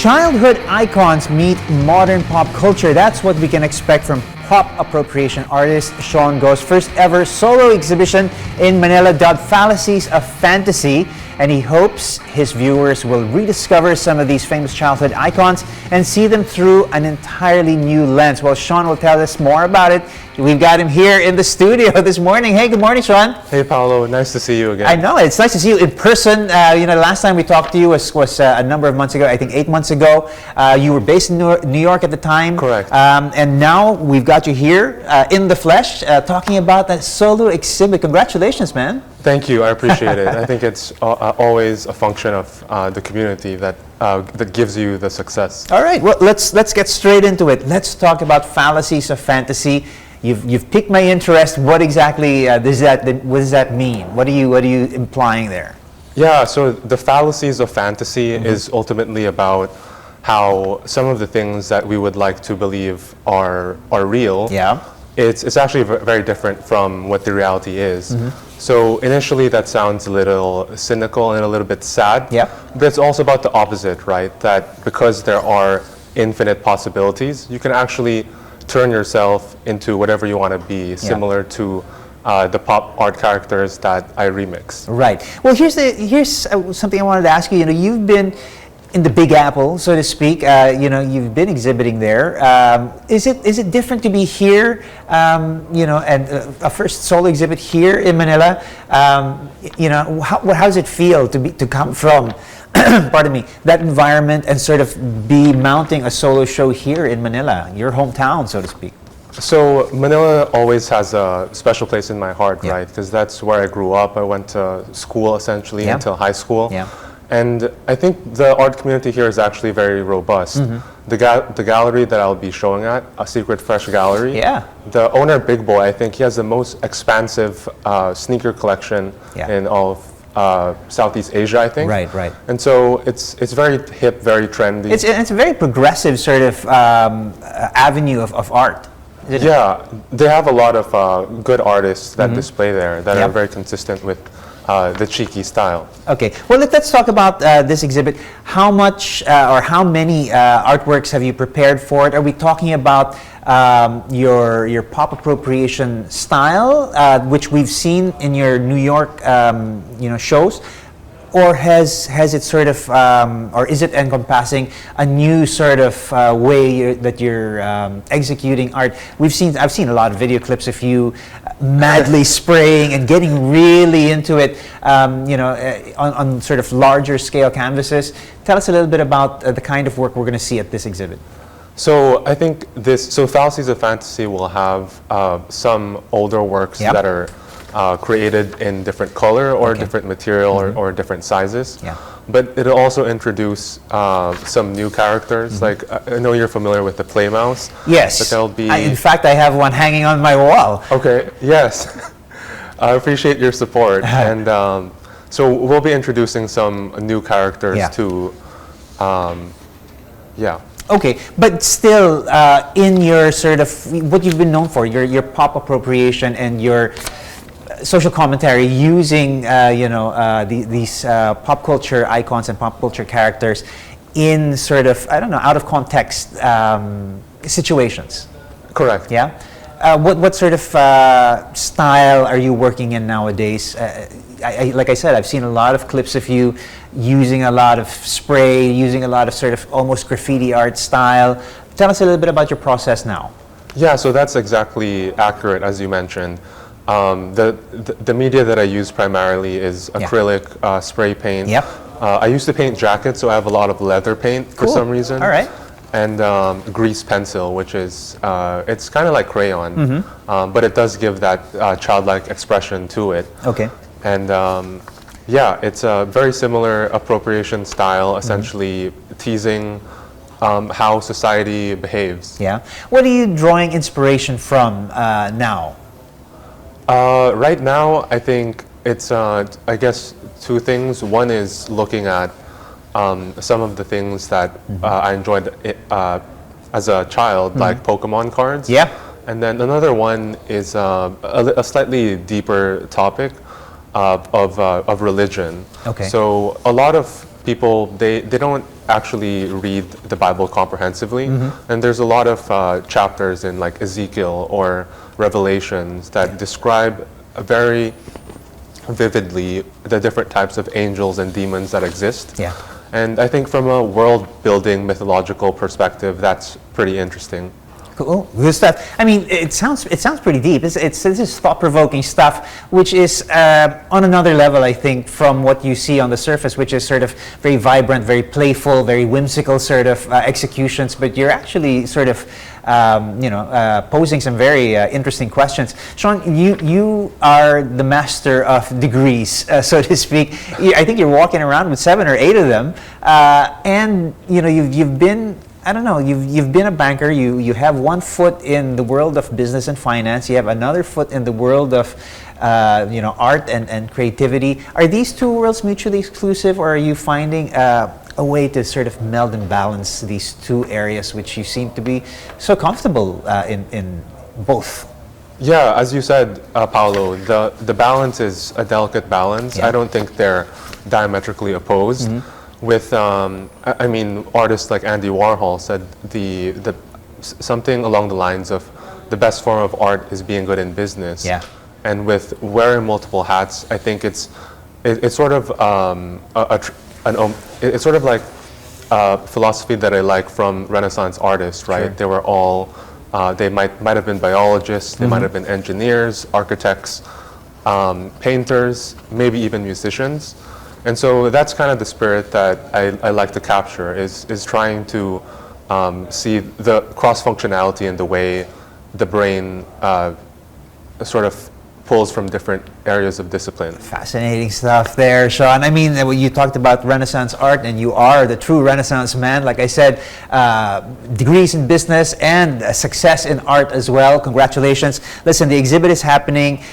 Childhood icons meet modern pop culture. That's what we can expect from pop appropriation artist Sean Go's first ever solo exhibition in Manila dubbed Fallacies of Fantasy. And he hopes his viewers will rediscover some of these famous childhood icons and see them through an entirely new lens. Well, Sean will tell us more about it. We've got him here in the studio this morning. Hey, good morning, Sean. Hey, Paolo. Nice to see you again. I know. It's nice to see you in person. The last time we talked to you was a number of months ago, I think 8 months ago. You were based in New York at the time. Correct. And now we've got you here in the flesh talking about that solo exhibit. Congratulations, man. Thank you. I appreciate it. I think it's always a function of the community that gives you the success. All right. Well, let's get straight into it. Let's talk about Fallacies of Fantasy. You've piqued my interest. What exactly what does that mean? What are you implying there? Yeah. So the Fallacies of Fantasy is ultimately about how some of the things that we would like to believe are real. Yeah. It's actually very different from what the reality is. So initially that sounds a little cynical and a little bit sad. Yeah. But it's also about the opposite, right? That because there are infinite possibilities, you can actually turn yourself into whatever you want to be, similar to the pop art characters that I remix. Right. Well, here's something I wanted to ask you. You've been in the Big Apple, so to speak. You've been exhibiting there. Is it different to be here? And a first solo exhibit here in Manila. How does it feel to come from, pardon me, that environment and sort of be mounting a solo show here in Manila, your hometown, so to speak? So Manila always has a special place in my heart, right? Because that's where I grew up. I went to school essentially until high school. Yeah. And I think the art community here is actually very robust. The gallery that I'll be showing at, a Secret Fresh Gallery, the owner, Big Boy, I think he has the most expansive sneaker collection in all of Southeast Asia, I think. Right. And so it's very hip, very trendy. It's a very progressive sort of avenue of art. Yeah, they have a lot of good artists that display there that are very consistent with the cheeky style. Okay, well let's talk about this exhibit. How much or how many artworks have you prepared for it? Are we talking about your pop appropriation style, which we've seen in your New York shows? Or has it sort of, or is it encompassing a new sort of way that you're executing art? I've seen a lot of video clips of you madly spraying and getting really into it, on sort of larger scale canvases. Tell us a little bit about the kind of work we're going to see at this exhibit. So I think Fallacies of Fantasy will have some older works that are created in different color or different material or different sizes. Yeah. But it'll also introduce some new characters. Like I know you're familiar with the Play Mouse. Yes. But there'll be. In fact, I have one hanging on my wall. Okay. Yes. I appreciate your support. And so we'll be introducing some new characters to. Okay, but still, in your sort of what you've been known for, your pop appropriation and your social commentary using these pop culture icons and pop culture characters in sort of out of context situations. Correct. Yeah. What sort of style are you working in nowadays? Like I said, I've seen a lot of clips of you using a lot of spray, using a lot of sort of almost graffiti art style. Tell us a little bit about your process now. Yeah, so that's exactly accurate, as you mentioned. The media that I use primarily is acrylic spray paint. Yep. I used to paint jackets, so I have a lot of leather paint for some reason. All right. And grease pencil, which is it's kind of like crayon, but it does give that childlike expression to it. Okay. And it's a very similar appropriation style, essentially teasing how society behaves. Yeah. What are you drawing inspiration from now? Right now, I think it's, I guess, two things. One is looking at some of the things that I enjoyed as a child, like Pokemon cards. Yeah. And then another one is a slightly deeper topic of religion. Okay. So a lot of people, they don't actually read the Bible comprehensively. And there's a lot of chapters in like Ezekiel or Revelations that describe very vividly the different types of angels and demons that exist. Yeah. And I think from a world-building mythological perspective, that's pretty interesting. Cool, good stuff. I mean, it sounds pretty deep. This is thought-provoking stuff, which is on another level, I think, from what you see on the surface, which is sort of very vibrant, very playful, very whimsical sort of executions. But you're actually sort of, posing some very interesting questions. Sean, you are the master of degrees, so to speak. I think you're walking around with 7 or 8 of them, and you've been. I don't know, you've been a banker, you have one foot in the world of business and finance, you have another foot in the world of art and creativity. Are these two worlds mutually exclusive, or are you finding a way to sort of meld and balance these two areas, which you seem to be so comfortable in both? Yeah, as you said, Paolo, the balance is a delicate balance. Yeah. I don't think they're diametrically opposed. With, I mean, artists like Andy Warhol said something along the lines of the best form of art is being good in business. Yeah. And with wearing multiple hats, I think it's sort of it's sort of like philosophy that I like from Renaissance artists, right? Sure. They were all they might have been biologists, they might have been engineers, architects, painters, maybe even musicians. And so that's kind of the spirit that I like to capture, is trying to see the cross-functionality in the way the brain sort of pulls from different areas of discipline. Fascinating stuff there, Sean. I mean, you talked about Renaissance art, and you are the true Renaissance man. Like I said, degrees in business and success in art as well. Congratulations. Listen, the exhibit is happening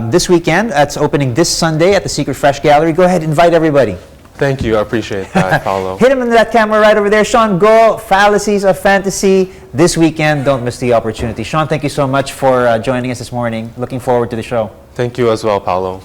this weekend. It's opening this Sunday at the Secret Fresh Gallery. Go ahead, invite everybody. Thank you. I appreciate that, Paolo. Hit him in that camera right over there. Sean, go. Fallacies of Fantasy this weekend. Don't miss the opportunity. Sean, thank you so much for joining us this morning. Looking forward to the show. Thank you as well, Paolo.